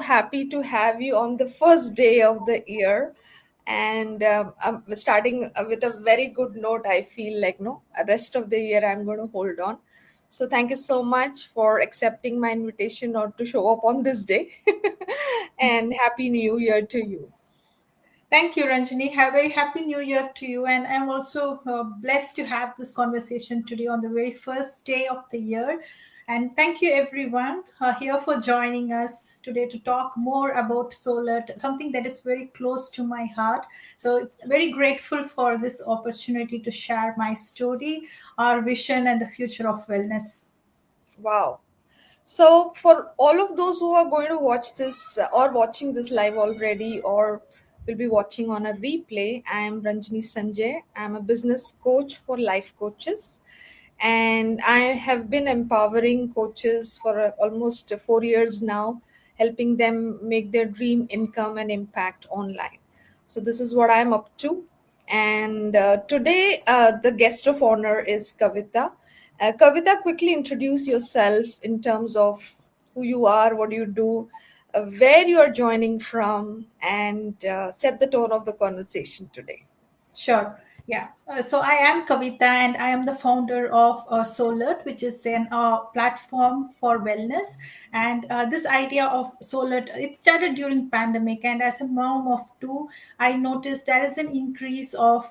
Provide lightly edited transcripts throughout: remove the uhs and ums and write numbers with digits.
happy to have you on the first day of the year. And I'm starting with a very good note. I feel like, no, rest of the year I'm going to hold on. So thank you so much for accepting my invitation or to show up on this day. And Happy New Year to you. Thank you, Ranjini. Have a very happy new year to you. And I'm also blessed to have this conversation today on the very first day of the year. And thank you, everyone, here for joining us today to talk more about SoulERT, something that is very close to my heart. So it's very grateful for this opportunity to share my story, our vision, and the future of wellness. Wow. So, for all of those who are going to watch this or watching this live already or will be watching on a replay, I am Ranjini Sanjay. I'm a business coach for life coaches. And I have been empowering coaches for almost 4 years now, helping them make their dream income and impact online. So, this is what I'm up to. And today, the guest of honor is Kavitha. Kavita, quickly introduce yourself in terms of who you are, what you do, where you are joining from, and set the tone of the conversation today. Sure. Yeah. So I am Kavitha and I am the founder of SoulERT, which is an platform for wellness. And this idea of SoulERT, it started during pandemic. And as a mom of two, I noticed there is an increase of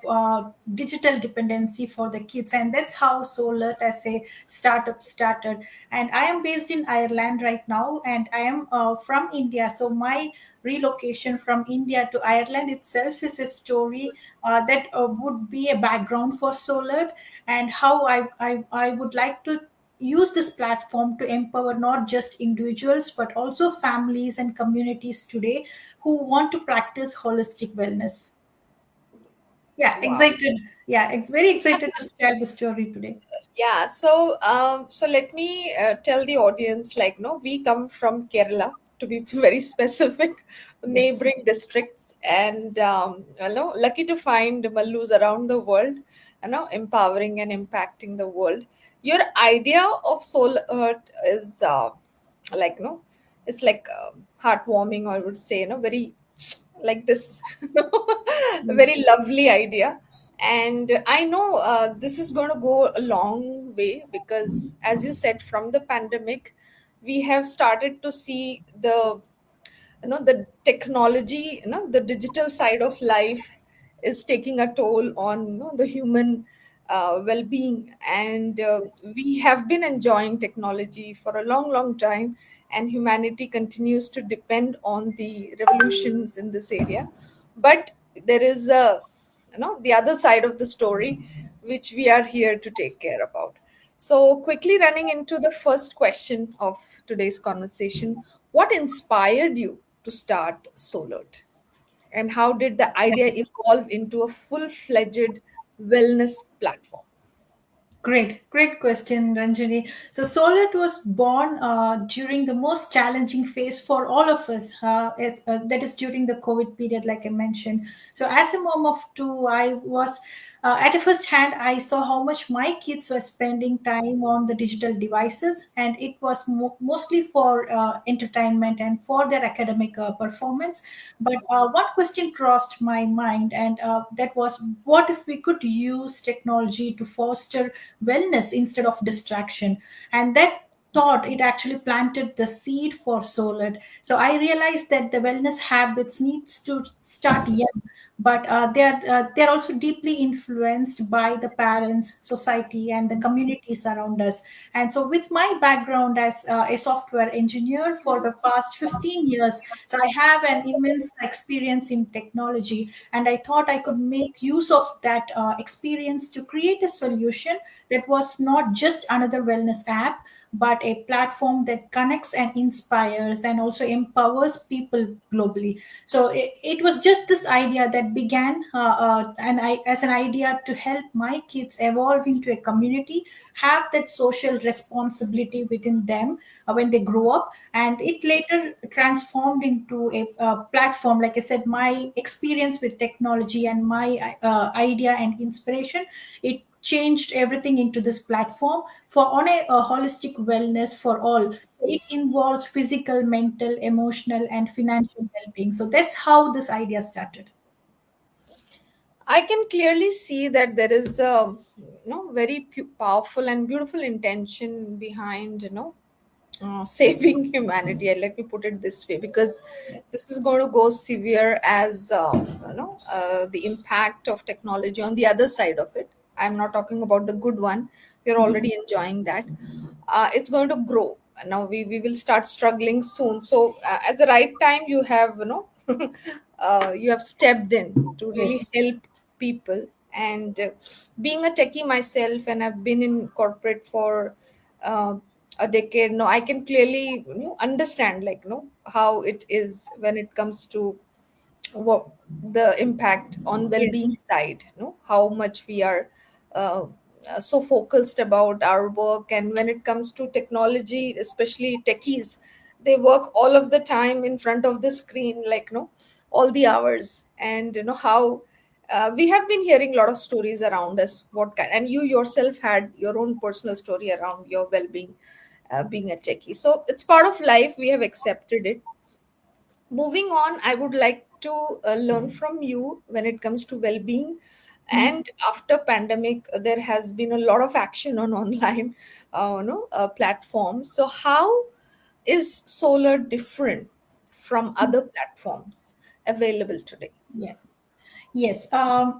digital dependency for the kids. And that's how SoulERT as a startup started. And I am based in Ireland right now and I am from India. So my relocation from India to Ireland itself is a story that would be a background for SoulERT and how I would like to use this platform to empower not just individuals but also families and communities today who want to practice holistic wellness. Yeah, Wow. excited. Yeah, very excited to share the story today. Yeah, so let me tell the audience, like, no, we come from Kerala, to be very specific, Yes. neighboring districts, and lucky to find Mallus around the world, empowering and impacting the world. Your idea of Soul Earth is like, no, it's like heartwarming, I would say, very like this, a Yes. very lovely idea. And I know this is going to go a long way because, as you said, from the pandemic, we have started to see the technology, the digital side of life is taking a toll on the human well-being. And Yes. we have been enjoying technology for a long, long time, and humanity continues to depend on the revolutions in this area. But there is the other side of the story, which we are here to take care about. So, quickly running into the first question of today's conversation, what inspired you to start SoulERT? And how did the idea evolve into a full fledged wellness platform? Great question, Ranjani. So, SoulERT was born during the most challenging phase for all of us, that is during the COVID period, like I mentioned. So, as a mom of two, I was at a first hand, I saw how much my kids were spending time on the digital devices, and it was mostly for entertainment and for their academic performance. But one question crossed my mind, and that was, what if we could use technology to foster wellness instead of distraction? And that thought, it actually planted the seed for SoulERT. So I realized that the wellness habits needs to start young, but they're also deeply influenced by the parents, society, and the communities around us. And so, with my background as a software engineer for the past 15 years, so I have an immense experience in technology, and I thought I could make use of that experience to create a solution that was not just another wellness app, but a platform that connects and inspires and also empowers people globally. So it was just this idea that began, and I, as an idea to help my kids evolve into a community, have that social responsibility within them when they grow up. And it later transformed into a platform. Like I said, my experience with technology and my idea and inspiration, it changed everything into this platform for on a holistic wellness for all. So it involves physical, mental, emotional, and financial well-being. So that's how this idea started. I can clearly see that there is a very powerful and beautiful intention behind saving humanity. And let me put it this way, because Yeah. this is going to go severe as the impact of technology on the other side of it. I'm not talking about the good one. We're already enjoying that. It's going to grow. Now we will start struggling soon. So as the right time, you have you have stepped in to really Yes. help people. And being a techie myself, and I've been in corporate for uh, a decade now, I can clearly understand, like, how it is when it comes to what the impact on Yes. well-being side, how much we are uh, so focused about our work. And when it comes to technology, especially techies, they work all of the time in front of the screen, like, all the hours. And how we have been hearing a lot of stories around us, what kind, and you yourself had your own personal story around your well-being, being a techie. So it's part of life, we have accepted it. Moving on, I would like to learn from you when it comes to well-being. And after pandemic, there has been a lot of action on online platforms. So how is solar different from other platforms available today? Yeah. Yes.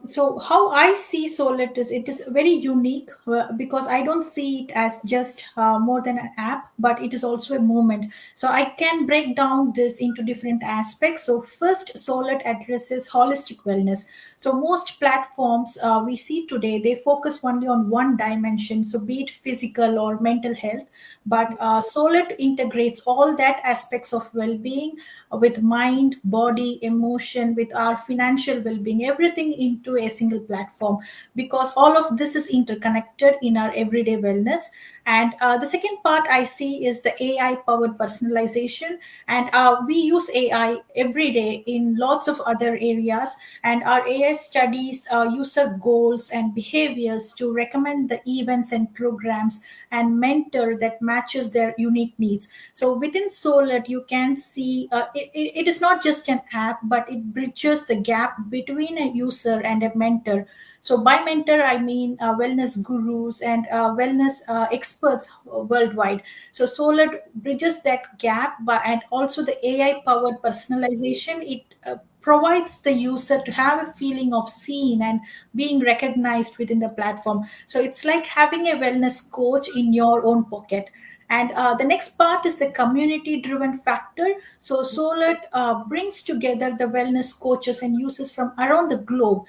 So how I see SoulERT is it is very unique because I don't see it as just more than an app, but it is also a movement. So I can break down this into different aspects. So first, SoulERT addresses holistic wellness. So most platforms we see today, they focus only on one dimension. So be it physical or mental health, but SoulERT integrates all that aspects of well-being with mind, body, emotion, with our financial well-being, everything into a single platform, because all of this is interconnected in our everyday wellness. And the second part I see is the AI powered personalization. And we use AI every day in lots of other areas. And our AI studies user goals and behaviors to recommend the events and programs and mentor that matches their unique needs. So within SoulERT, you can see it is not just an app, but it bridges the gap between a user and a mentor. So by mentor, I mean wellness gurus and wellness experts worldwide. So SoulERT bridges that gap, and also the AI-powered personalization. It provides the user to have a feeling of seen and being recognized within the platform. So it's like having a wellness coach in your own pocket. And the next part is the community driven factor. So SoulERT brings together the wellness coaches and users from around the globe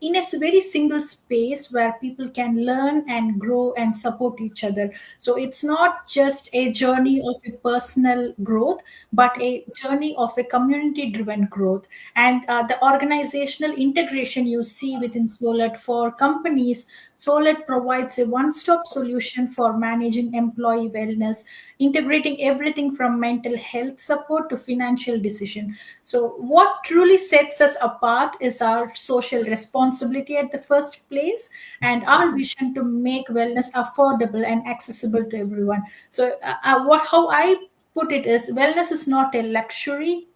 in a very single space where people can learn and grow and support each other. So it's not just a journey of a personal growth, but a journey of a community driven growth. And the organizational integration you see within SoulERT for companies, SoulERT provides a one stop solution for managing employee wellness, integrating everything from mental health support to financial decision. So, what truly sets us apart is our social responsibility at the first place, and our vision to make wellness affordable and accessible to everyone. So, how I put it is wellness is not a luxury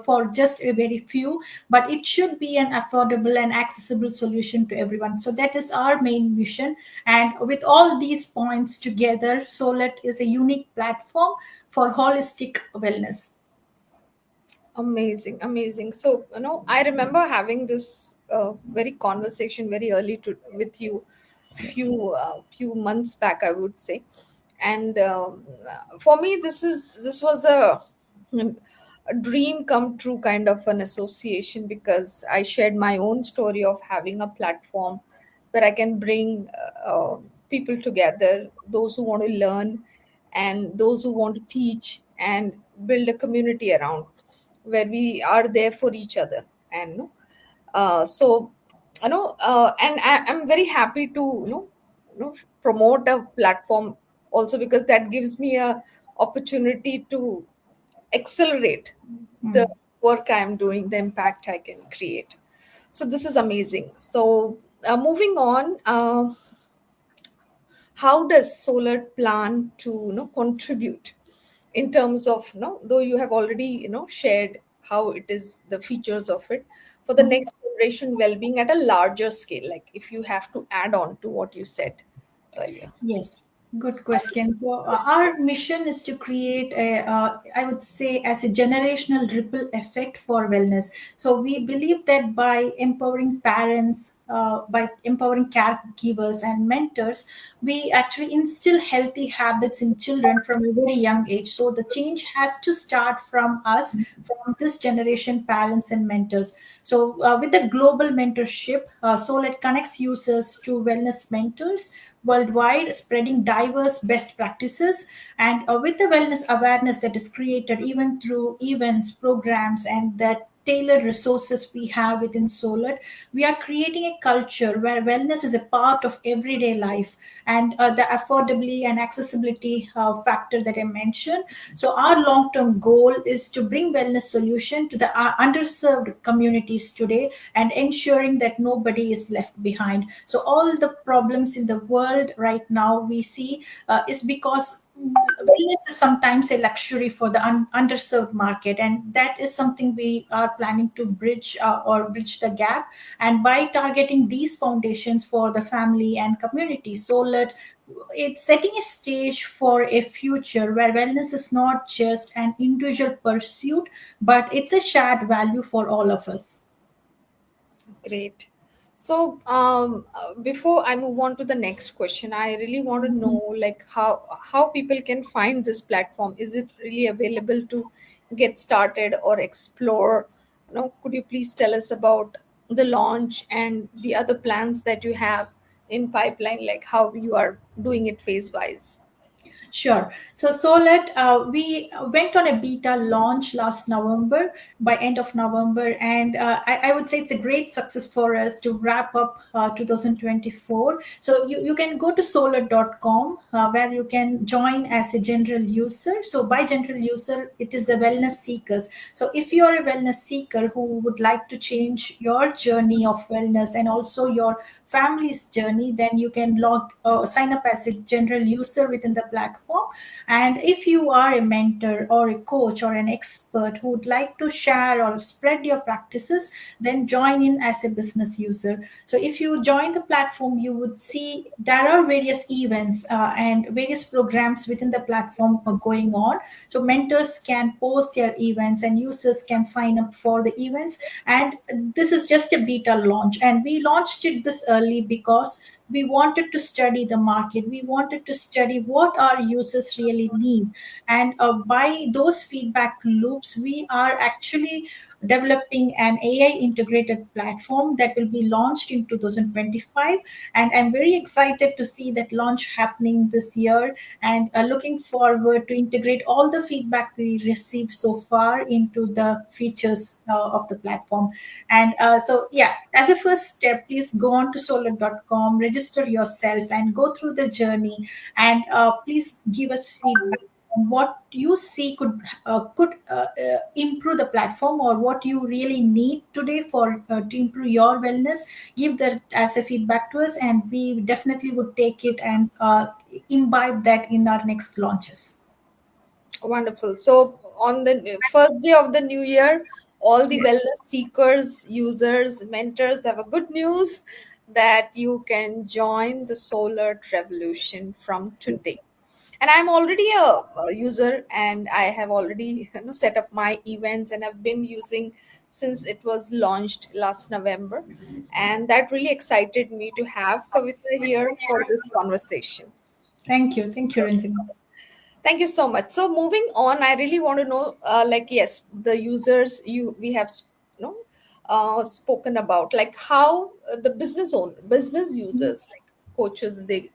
for just a very few, but it should be an affordable and accessible solution to everyone. So that is our main mission. And with all these points together, SoulERT is a unique platform for holistic wellness. Amazing, amazing. So, I remember having this very conversation very early with you, few months back, I would say. And for me, this was a dream come true kind of an association, because I shared my own story of having a platform where I can bring people together, those who want to learn and those who want to teach, and build a community around, where we are there for each other. And so and I'm very happy to promote a platform also, because that gives me a opportunity to accelerate the Mm. work I'm doing, the impact I can create. So this is amazing. So Moving on, how does solar plan to contribute in terms of though you have already shared how it is the features of it for the Mhm. next generation well-being at a larger scale, like if you have to add on to what you said earlier. Yes, good question. So, our mission is to create I would say, as a generational ripple effect for wellness. So, we believe that by empowering parents, by empowering caregivers and mentors, we actually instill healthy habits in children from a very young age. So, the change has to start from us, from this generation, parents and mentors. So, with the global mentorship, SoulERT connects users to wellness mentors worldwide, spreading diverse best practices. And with the wellness awareness that is created even through events, programs, and that tailored resources we have within Solar, we are creating a culture where wellness is a part of everyday life, and the affordability and accessibility factor that I mentioned. So our long-term goal is to bring wellness solution to the underserved communities today, and ensuring that nobody is left behind. So all the problems in the world right now we see is because wellness is sometimes a luxury for the underserved market, and that is something we are planning to bridge, or bridge the gap. And by targeting these foundations for the family and community, so that it's setting a stage for a future where wellness is not just an individual pursuit, but it's a shared value for all of us. Great. So, before I move on to the next question, I really want to know like how people can find this platform. Is it really available to get started or explore? Could you please tell us about the launch and the other plans that you have in pipeline, like how you are doing it phase wise? Sure. So Solet, we went on a beta launch last November, by end of November, and I would say it's a great success for us to wrap up 2024. So you can go to solar.com, where you can join as a general user. So by general user, it is the wellness seekers. So if you are a wellness seeker who would like to change your journey of wellness and also your family's journey, then you can sign up as a general user within the platform. And if you are a mentor or a coach or an expert who would like to share or spread your practices, then join in as a business user. So if you join the platform, you would see there are various events and various programs within the platform are going on. So mentors can post their events and users can sign up for the events. And this is just a beta launch, and we launched it this early because we wanted to study the market. We wanted to study what our users really need. And by those feedback loops, we are actually developing an AI integrated platform that will be launched in 2025. And I'm very excited to see that launch happening this year, and looking forward to integrate all the feedback we received so far into the features of the platform. And yeah, as a first step, please go on to solar.com, register yourself, and go through the journey. And please give us feedback on what you see could improve the platform, or what you really need today for to improve your wellness. Give that as a feedback to us, and we definitely would take it and imbibe that in our next launches. Wonderful. So, on the first day of the new year, all the wellness seekers, users, mentors have a good news that you can join the solar revolution from Yes. today. And I'm already a user, and I have already set up my events, and I've been using since it was launched last November. And that really excited me to have Kavitha here for this conversation. Thank you, Ranjini. Thank you so much. So moving on, I really want to know, like, yes, the users you we have, spoken about, like how the business users, like coaches, they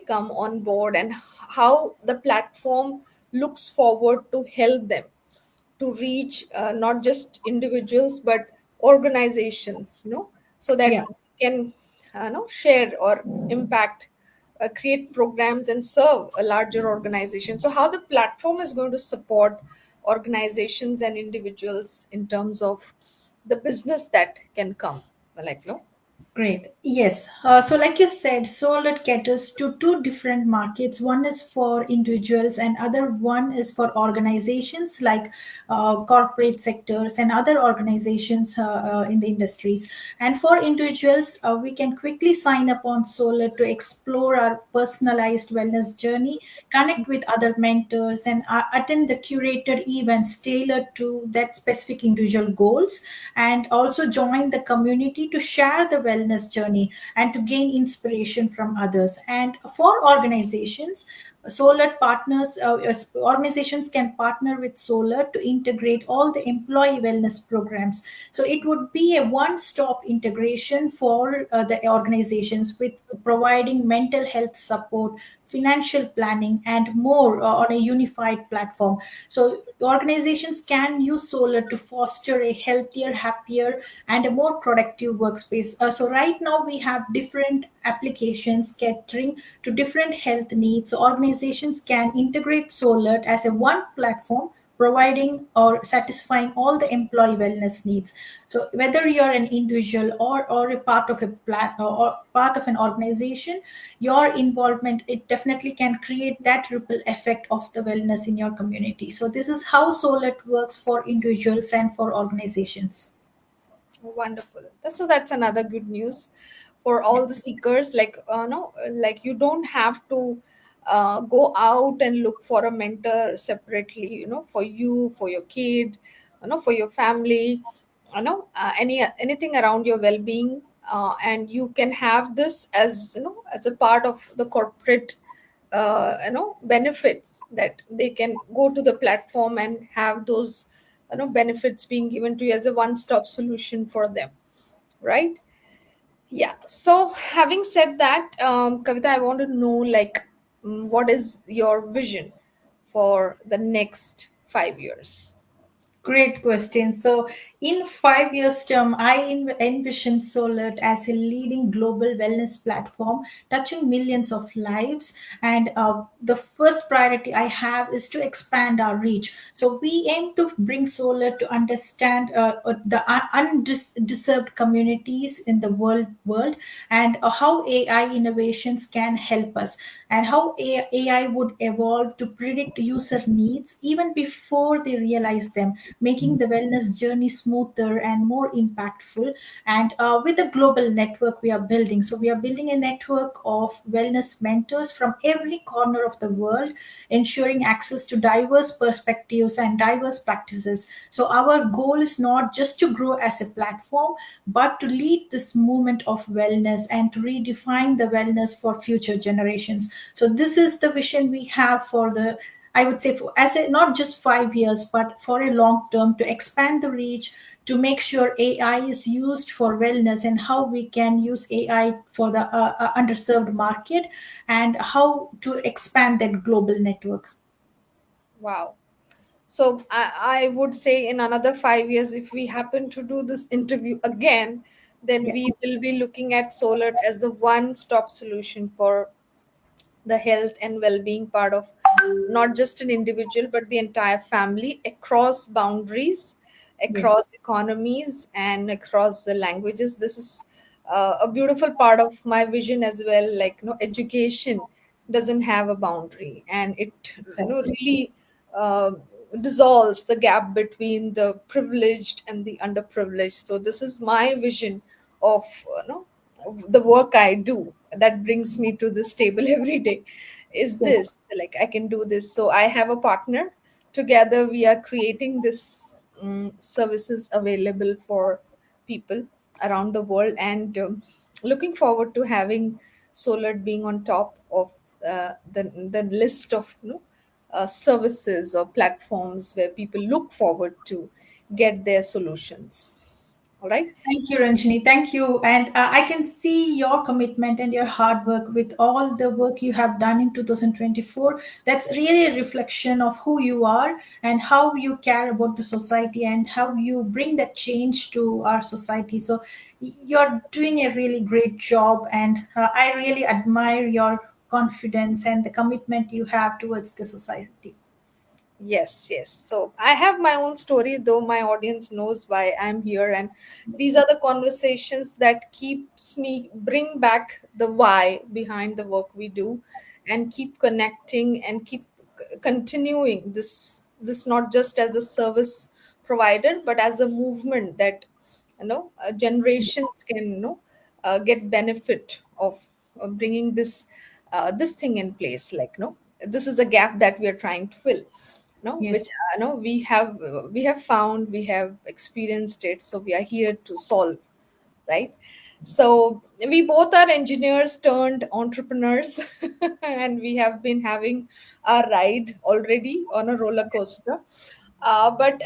come on board, and how the platform looks forward to help them to reach not just individuals but organizations, so that Yeah. we can share or impact, create programs and serve a larger organization. So how the platform is going to support organizations and individuals in terms of the business that can come, like, no. Great. Yes. So, like you said, SoulERT caters to two different markets. One is for individuals, and other one is for organizations like corporate sectors and other organizations in the industries. And for individuals, we can quickly sign up on SoulERT to explore our personalized wellness journey, connect with other mentors, and attend the curated events tailored to that specific individual goals, and also join the community to share the wellness journey and to gain inspiration from others. And for organizations, SoulERT partners, organizations can partner with SoulERT to integrate all the employee wellness programs. So it would be a one-stop integration for the organizations, with providing mental health support, financial planning, and more on a unified platform. So organizations can use SoulERT to foster a healthier, happier, and a more productive workspace. So right now we have different applications catering to different health needs. So organizations can integrate SoulERT as a one platform, providing or satisfying all the employee wellness needs. So whether you're an individual or a part of a or part of an organization, your involvement, it definitely can create that ripple effect of the wellness in your community. So this is how SoulERT works for individuals and for organizations. Wonderful. So that's another good news for Yeah. all the seekers. Like, no, like you don't have to go out and look for a mentor separately. For you, for your kid, for your family. Anything around your well-being, and you can have this as as a part of the corporate benefits, that they can go to the platform and have those benefits being given to you as a one-stop solution for them, right? Yeah. So having said that, Kavita, I want to know, like, what is your vision for the next 5 years? Great question. So, in 5 years' term, I envision SoulERT as a leading global wellness platform touching millions of lives. And the first priority I have is to expand our reach. So, we aim to bring SoulERT to understand the undeserved communities in the world, and how AI innovations can help us, and how AI would evolve to predict user needs even before they realize them, making the wellness journey smoother and more impactful. And with the global network we are building, so we are building a network of wellness mentors from every corner of the world, ensuring access to diverse perspectives and diverse practices. So our goal is not just to grow as a platform, but to lead this movement of wellness and to redefine the wellness for future generations. So this is the vision we have for the, I would say, for as a, not just 5 years, but for a long term, to expand the reach, to make sure AI is used for wellness, and how we can use AI for the underserved market, and how to expand that global network. Wow. So I would say in another 5 years, if we happen to do this interview again, then Yeah. we will be looking at SolarT as the one-stop solution for the health and well-being part of not just an individual but the entire family, across boundaries, Yes. across economies, and across the languages. This is a beautiful part of my vision as well. Like, education doesn't have a boundary, and it Exactly. really uh, dissolves the gap between the privileged and the underprivileged. So this is my vision of the work I do that brings me to this table every day. Is Yes. this like I can do this? So I have a partner. Together, we are creating this services available for people around the world, and looking forward to having Solar being on top of the list of services or platforms where people look forward to get their solutions. All right. Thank you, Ranjini. Thank you. And I can see your commitment and your hard work with all the work you have done in 2024. That's really a reflection of who you are and how you care about the society and how you bring that change to our society. So you're doing a really great job. And I really admire your confidence and the commitment you have towards the society. Yes, yes. So I have my own story, though my audience knows why I'm here, and these are the conversations that keeps me bring back the why behind the work we do, and keep connecting and keep continuing this not just as a service provider, but as a movement that generations can get benefit of bringing this thing in place. Like, this is a gap that we are trying to fill, which Yes. we have found, we have experienced it, so we are here to solve, right? So we both are engineers turned entrepreneurs, and we have been having a ride already on a roller coaster. But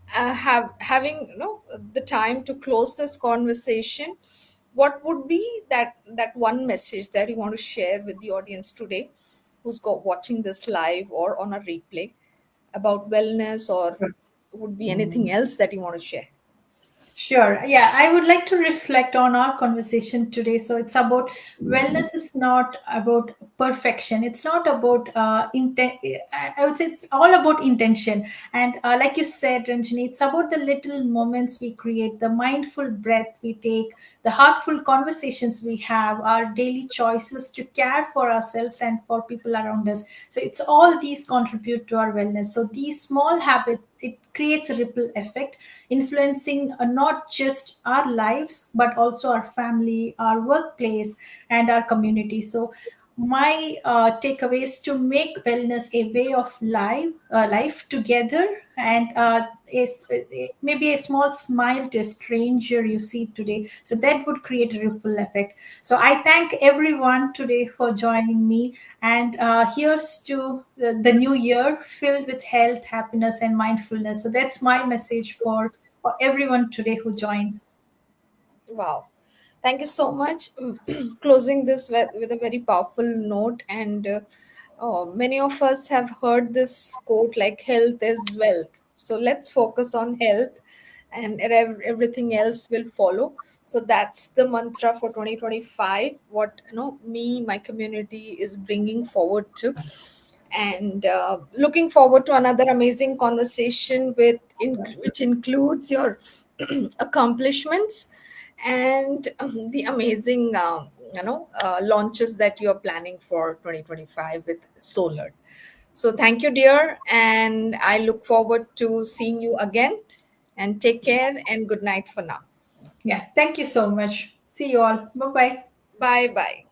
having the time to close this conversation, what would be that one message that you want to share with the audience today, who's watching this live or on a replay, about wellness, or would be anything else that you want to share? Sure. Yeah, I would like to reflect on our conversation today. So it's about wellness is not about perfection. It's not about intent. I would say it's all about intention. And like you said, Ranjini, it's about the little moments we create, the mindful breath we take, the heartful conversations we have, our daily choices to care for ourselves and for people around us. So it's all these contribute to our wellness. So these small habits, it creates a ripple effect influencing not just our lives but also our family, our workplace, and our community. So my takeaway is to make wellness a way of life together, and maybe a small smile to a stranger you see today, so that would create a ripple effect. So I thank everyone today for joining me, and here's to the new year filled with health, happiness, and mindfulness. So that's my message for everyone today who joined. Wow. Thank you so much. Closing this with a very powerful note. And many of us have heard this quote, like, health is wealth. So let's focus on health, and everything else will follow. So that's the mantra for 2025. What, my community is bringing forward to. And looking forward to another amazing conversation which includes your accomplishments, and the amazing launches that you are planning for 2025 with SoulERT. So thank you, dear, and I look forward to seeing you again. And take care, and good night for now. Yeah, thank you so much. See you all. Bye bye. Bye bye.